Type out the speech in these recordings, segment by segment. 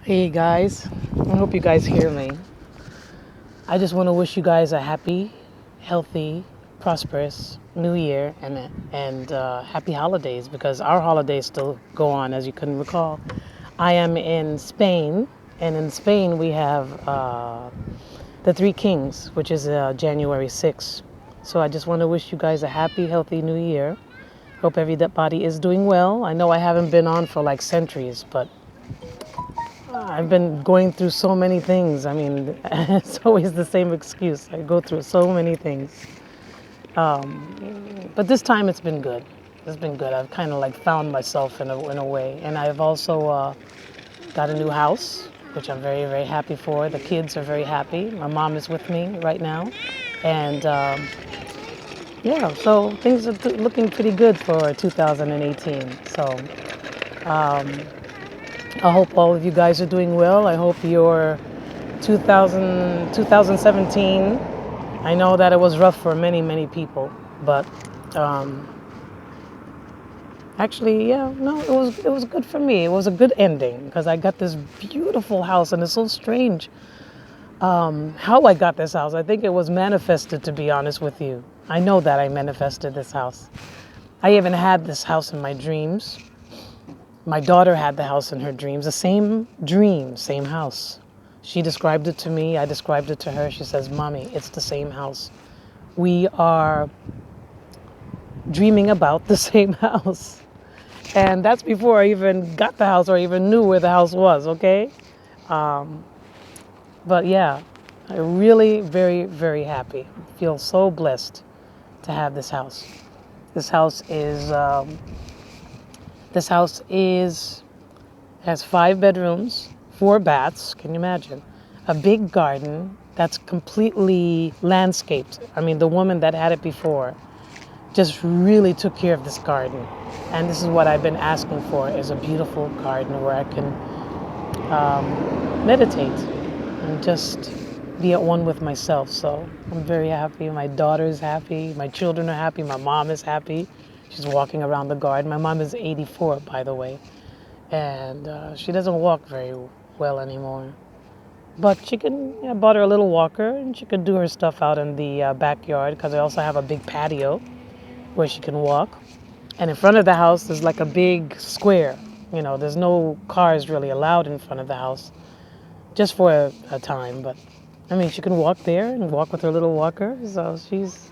Hey guys, I hope you guys hear me. I just want to wish you guys a happy, healthy, prosperous New Year and happy holidays because our holidays still go on, as you couldn't recall. I am in Spain, and in Spain we have the Three Kings, which is January 6th. So I just want to wish you guys a happy, healthy New Year. Hope everybody is doing well. I know I haven't been on for like centuries, but I've been going through so many things. I mean, it's always the same excuse. I go through so many things. But this time it's been good. It's been good. I've kind of like found myself in a way. And I've also got a new house, which I'm very, very happy for. The kids are very happy. My mom is with me right now. And yeah, so things are looking pretty good for 2018. So I hope all of you guys are doing well. I hope your 2017. I know that it was rough for many, many people, but um, actually, yeah, no, it was good for me. It was a good ending because I got this beautiful house, and it's so strange how I got this house. I think it was manifested, to be honest with you. I know that I manifested this house. I even had this house in my dreams. My daughter had the house in her dreams, the same dream, same house. She described it to me. I described it to her. She says, Mommy, it's the same house. We are dreaming about the same house. And that's before I even got the house or even knew where the house was, okay? But yeah, I'm really very, very happy. Feel so blessed to have this house. This house is, um, this house is has 5 bedrooms, 4 baths. Can you imagine? A big garden that's completely landscaped. I mean, the woman that had it before just really took care of this garden. And this is what I've been asking for is a beautiful garden where I can meditate and just be at one with myself. So I'm very happy. My daughter is happy. My children are happy. My mom is happy. She's walking around the garden. My mom is 84, by the way, and she doesn't walk very well anymore. But she can, I bought her a little walker and she could do her stuff out in the backyard because I also have a big patio where she can walk. And in front of the house, there's like a big square. You know, there's no cars really allowed in front of the house, just for a time. But I mean, she can walk there and walk with her little walker. So she's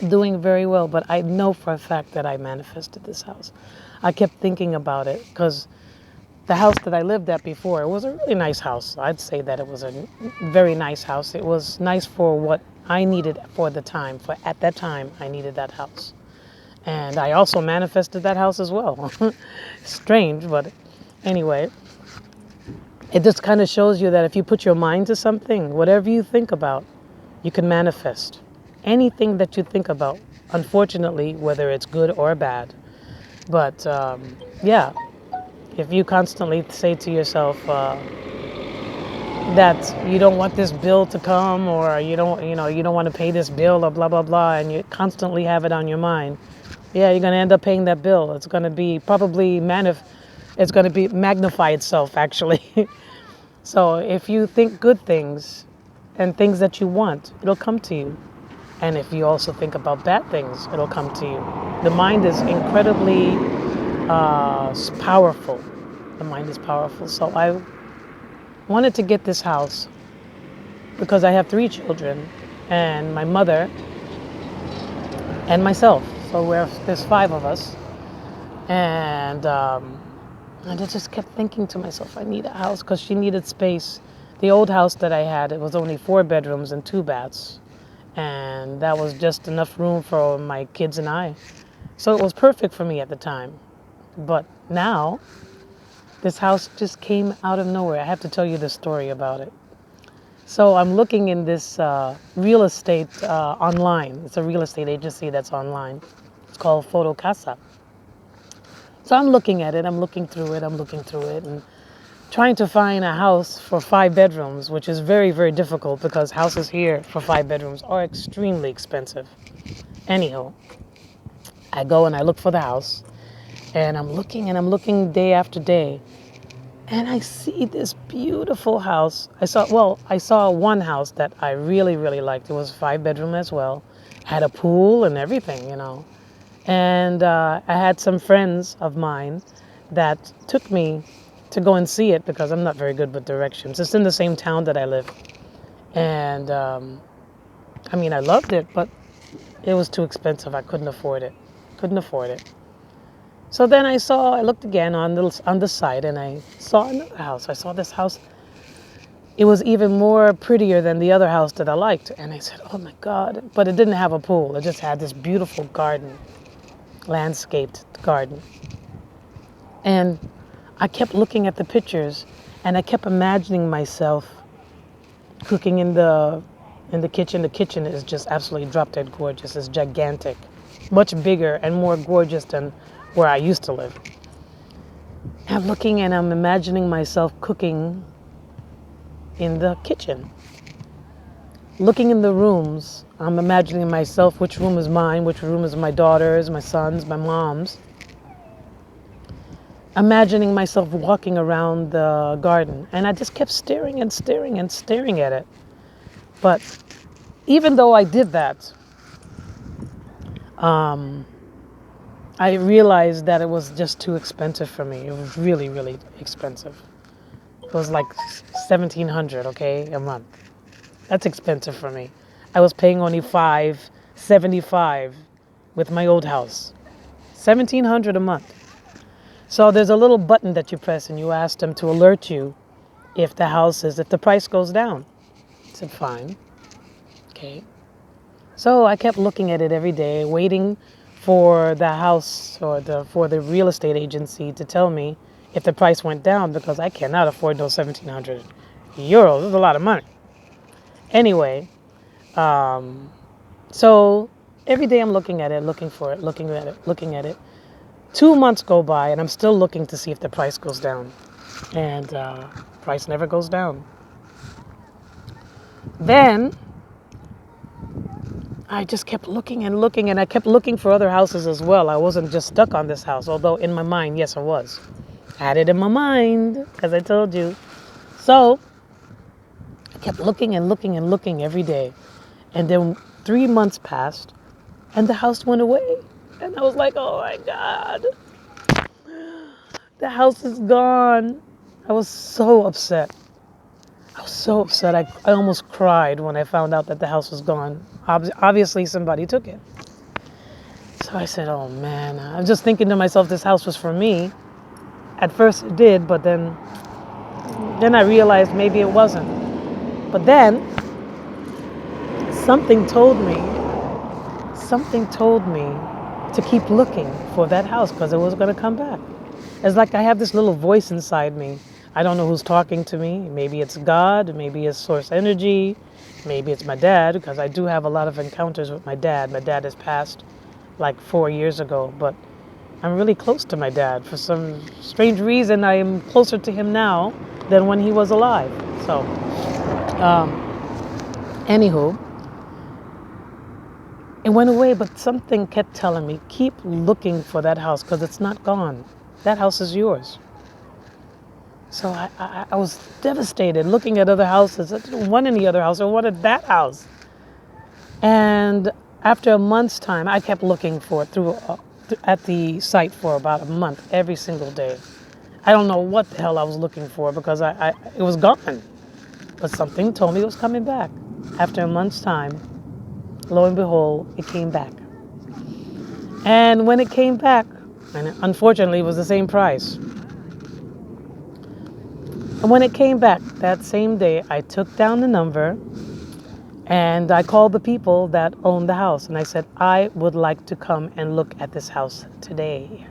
doing very well. But I know for a fact that I manifested this house. I kept thinking about it because the house that I lived at before, it was a really nice house. I'd say that it was a very nice house. It was nice for what I needed for the time. For at that time, I needed that house. And I also manifested that house as well. Strange, but anyway, it just kind of shows you that if you put your mind to something, whatever you think about, you can manifest. Anything that you think about, unfortunately, whether it's good or bad. But yeah, if you constantly say to yourself that you don't want this bill to come, or you don't want to pay this bill, or blah blah blah, and you constantly have it on your mind, yeah, you're going to end up paying that bill. It's going to be probably it's going to be magnify itself actually. So if you think good things and things that you want, it'll come to you. And if you also think about bad things, it'll come to you. The mind is incredibly powerful. The mind is powerful. So I wanted to get this house because I have 3 children and my mother and myself. So there's 5 of us. And I just kept thinking to myself, I need a house because she needed space. The old house that I had, it was only 4 bedrooms and 2 baths. And that was just enough room for my kids and I. So it was perfect for me at the time. But now, this house just came out of nowhere. I have to tell you the story about it. So I'm looking in this real estate online. It's a real estate agency that's online. It's called Fotocasa. So I'm looking at it, I'm looking through it, and trying to find a house for 5 bedrooms, which is very, very difficult because houses here for 5 bedrooms are extremely expensive. Anyhow, I go and I look for the house, and I'm looking day after day, And I see this beautiful house. I saw one house that I really, really liked. It was 5 bedroom as well. Had a pool and everything. And I had some friends of mine that took me to go and see it because I'm not very good with directions. It's in the same town that I live. And I mean, I loved it, but it was too expensive. I couldn't afford it. Couldn't afford it. So then I looked again on the site and I saw another house. I saw this house. It was even more prettier than the other house that I liked. And I said, oh my God. But it didn't have a pool. It just had this beautiful garden, landscaped garden. And I kept looking at the pictures and I kept imagining myself cooking in the kitchen. The kitchen is just absolutely drop dead gorgeous. It's gigantic, much bigger and more gorgeous than where I used to live. I'm looking and I'm imagining myself cooking in the kitchen. Looking in the rooms, I'm imagining myself which room is mine, which room is my daughter's, my son's, my mom's. Imagining myself walking around the garden. And I just kept staring and staring and staring at it. But even though I did that, I realized that it was just too expensive for me. It was really, really expensive. It was like $1,700, okay, a month. That's expensive for me. I was paying only $575 with my old house. $1,700 a month. So there's a little button that you press and you ask them to alert you if the price goes down. I said, fine. Okay. So I kept looking at it every day, waiting for the house or for the real estate agency to tell me if the price went down because I cannot afford those 1,700 euros. That's a lot of money. Anyway, so every day I'm looking at it, looking for it, looking at it, looking at it. 2 months go by and I'm still looking to see if the price goes down. And price never goes down. Then I just kept looking and looking and I kept looking for other houses as well. I wasn't just stuck on this house, although in my mind, yes, I was. I had it in my mind, as I told you. So I kept looking and looking and looking every day. And then 3 months passed and the house went away. And I was like, oh my God, the house is gone. I was so upset. I was so upset. I almost cried when I found out that the house was gone. Obviously, somebody took it. So I said, oh man, I was just thinking to myself, this house was for me. At first it did, but then I realized maybe it wasn't. But then something told me to keep looking for that house because it was going to come back. It's like I have this little voice inside me. I don't know who's talking to me. Maybe it's God, maybe it's source energy, maybe it's my dad, because I do have a lot of encounters with my dad. My dad has passed like 4 years ago, but I'm really close to my dad. For some strange reason, I am closer to him now than when he was alive. So, anywho, it went away, but something kept telling me, keep looking for that house because it's not gone. That house is yours. So I was devastated looking at other houses. I didn't want any other house. I wanted that house. And after a month's time, I kept looking for it at the site for about a month, every single day. I don't know what the hell I was looking for because it was gone. But something told me it was coming back. After a month's time, lo and behold, it came back. And when it came back, and unfortunately it was the same price. And when it came back that same day, I took down the number and I called the people that owned the house. And I said, I would like to come and look at this house today.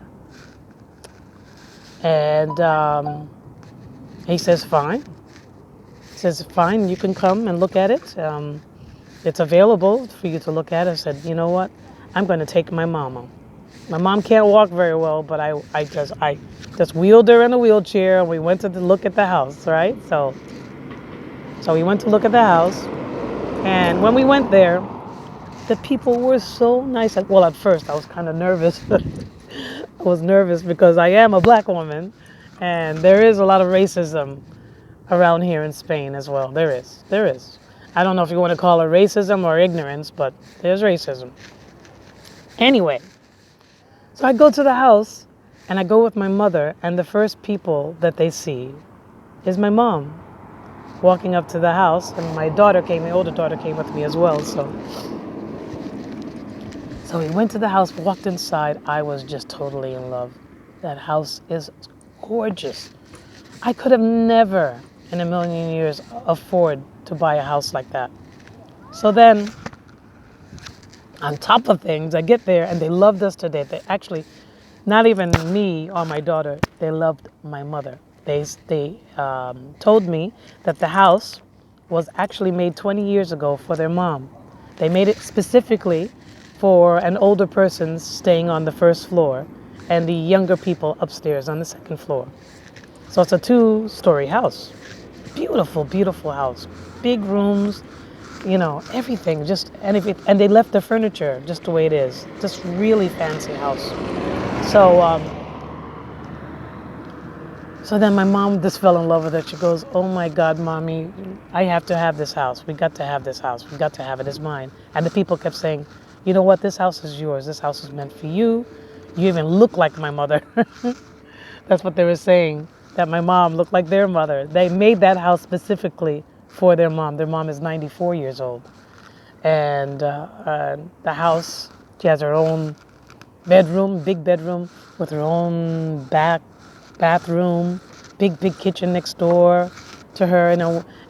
And he says, fine. He says, fine, you can come and look at it. It's available for you to look at. I said, you know what? I'm going to take my mama. My mom can't walk very well, but I just wheeled her in a wheelchair and we went to look at the house, right? So we went to look at the house. And when we went there, the people were so nice. Well, at first I was kind of nervous. I was nervous because I am a black woman And there is a lot of racism around here in Spain as well. There is. There is. I don't know if you want to call it racism or ignorance, but there's racism. Anyway, so I go to the house and I go with my mother, and the first people that they see is my mom walking up to the house, and my daughter came, my older daughter came with me as well. So we went to the house, walked inside. I was just totally in love. That house is gorgeous. I could have never in a million years afford to buy a house like that. So then, on top of things, I get there and they loved us to death. They actually, not even me or my daughter, they loved my mother. They told me that the house was actually made 20 years ago for their mom. They made it specifically for an older person staying on the first floor and the younger people upstairs on the second floor. So it's a 2-story house. Beautiful, beautiful house. Big rooms, everything. And they left the furniture just the way it is. Just really fancy house. So then my mom just fell in love with it. She goes, "Oh my God, Mommy, I have to have this house. We got to have this house. We got to have it. It's mine." And the people kept saying, "You know what? This house is yours. This house is meant for you. You even look like my mother." That's what they were saying, that my mom looked like their mother. They made that house specifically for their mom. Their mom is 94 years old. And the house, she has her own bedroom, big bedroom, with her own bathroom, big kitchen next door to her,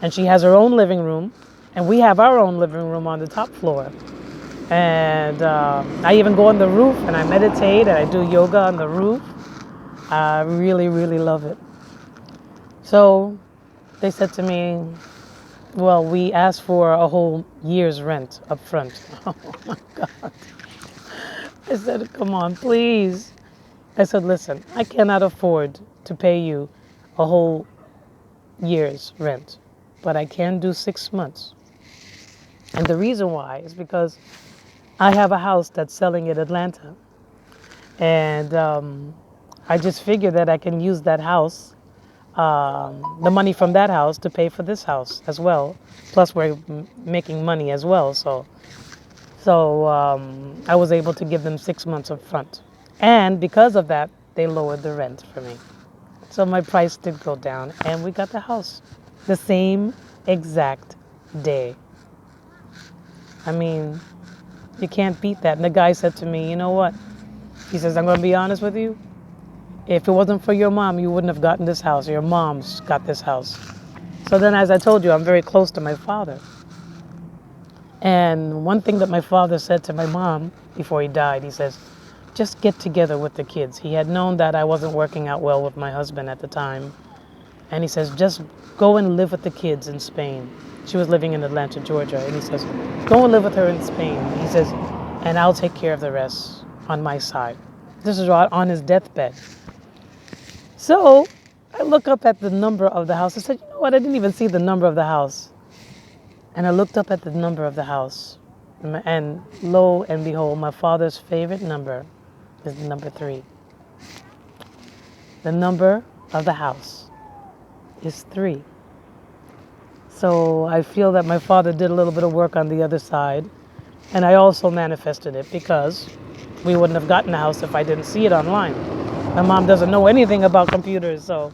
and she has her own living room, and we have our own living room on the top floor. And I even go on the roof and I meditate and I do yoga on the roof. I really, really love it. So they said to me, well, we asked for a whole year's rent up front. Oh my God. I said, come on, please. I said, listen, I cannot afford to pay you a whole year's rent, but I can do 6 months. And the reason why is because I have a house that's selling in Atlanta. And I just figured that I can use that house, the money from that house, to pay for this house as well. Plus, we're making money as well. So I was able to give them 6 months up front. And because of that, they lowered the rent for me. So my price did go down, and we got the house the same exact day. I mean, you can't beat that. And the guy said to me, you know what? He says, I'm going to be honest with you. If it wasn't for your mom, you wouldn't have gotten this house. Your mom's got this house. So then, as I told you, I'm very close to my father. And one thing that my father said to my mom before he died, he says, just get together with the kids. He had known that I wasn't working out well with my husband at the time. And he says, just go and live with the kids in Spain. She was living in Atlanta, Georgia. And he says, go and live with her in Spain. He says, and I'll take care of the rest on my side. This is on his deathbed. So I look up at the number of the house. I said, you know what? I didn't even see the number of the house. And I looked up at the number of the house. And lo and behold, my father's favorite number is number 3. The number of the house is 3. So I feel that my father did a little bit of work on the other side. And I also manifested it, because we wouldn't have gotten the house if I didn't see it online. My mom doesn't know anything about computers, so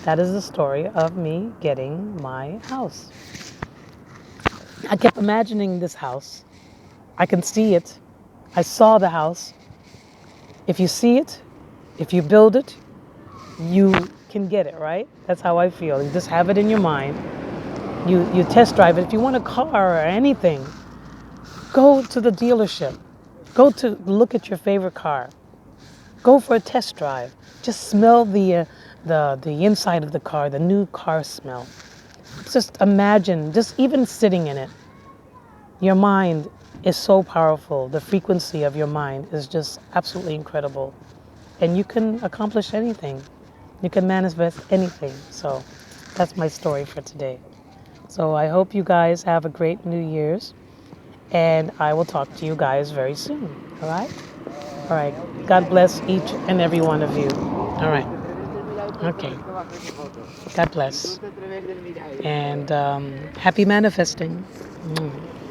that is the story of me getting my house. I kept imagining this house. I can see it. I saw the house. If you see it, if you build it, you can get it, right? That's how I feel. You just have it in your mind. You test drive it. If you want a car or anything, go to the dealership. Go to look at your favorite car. Go for a test drive. Just smell the inside of the car, the new car smell. Just imagine, just even sitting in it. Your mind is so powerful. The frequency of your mind is just absolutely incredible. And you can accomplish anything. You can manifest anything. So that's my story for today. So I hope you guys have a great New Year's. And I will talk to you guys very soon. All right? All right. God bless each and every one of you. All right. Okay. God bless. And happy manifesting. Mm.